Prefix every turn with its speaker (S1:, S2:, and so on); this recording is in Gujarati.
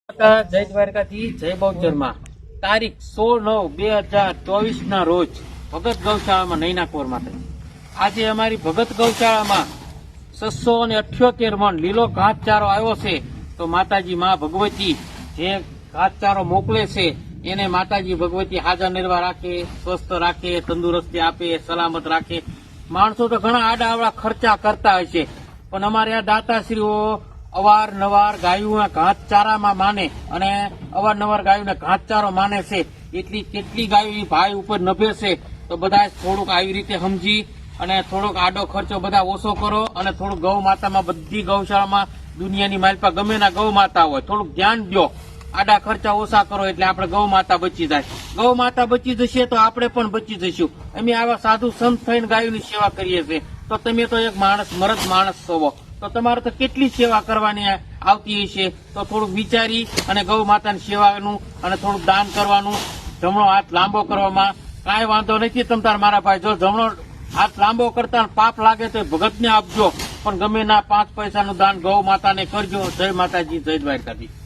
S1: જય દ્વારકાથી જય બહુચરમાં તારીખ 16/9/2024 ના રોજ ભગત ગૌશાળામાં નૈનાકોર માટે આજે અમારી ભગત ગૌશાળામાં 678 મણ લીલો ઘાસચારો આવ્યો છે. તો માતાજી મા ભગવતી જે ઘાસચારો મોકલે છે એને માતાજી ભગવતી હાજર નિર્વાહ રાખે, સ્વસ્થ રાખે, તંદુરસ્તી આપે, સલામત રાખે. માણસો તો ઘણા આડાઅવળા ખર્ચા કરતા હોય છે, પણ અમારે આ દાતાશ્રીઓ અવારનવાર ગાયોના ઘાસચારામાં માને અને અવારનવાર ગાયોને ઘાસચારો માને છે. એટલી કેટલી ગાયો ભાઈ ઉપર નભે છે. તો બધા થોડુંક આવી રીતે સમજી અને થોડોક આડો ખર્ચો બધા ઓછો કરો અને થોડુંક ગૌ માતામાં બધી ગૌશાળામાં દુનિયાની માલપા ગમે ના ગૌ માતા હોય થોડુંક ધ્યાન દો, આડા ખર્ચા ઓછા કરો એટલે આપણે ગૌ માતા બચી જાય. ગૌ માતા બચી જશે તો આપણે પણ બચી જઈશું. અમે આવા સાધુ સંત થઈને ગાયોની સેવા કરીએ છીએ. તો તમે તો એક માણસ મરદ માણસ છો, તો તમારે તો કેટલી સેવા કરવાની આવતી હશે. તો થોડુંક વિચારી અને ગૌ માતાની સેવાનું અને થોડુંક દાન કરવાનું, જમણો હાથ લાંબો કરવામાં કાંઈ વાંધો નથી. તમ તાર મારા ભાઈ જો જમણો હાથ લાંબો કરતા પાપ લાગે તો ભગતને આપજો, પણ ગમે ના 5 પૈસાનું દાન ગૌ માતાને કરજો. જય માતાજી, જય દ્વારકાધીશ.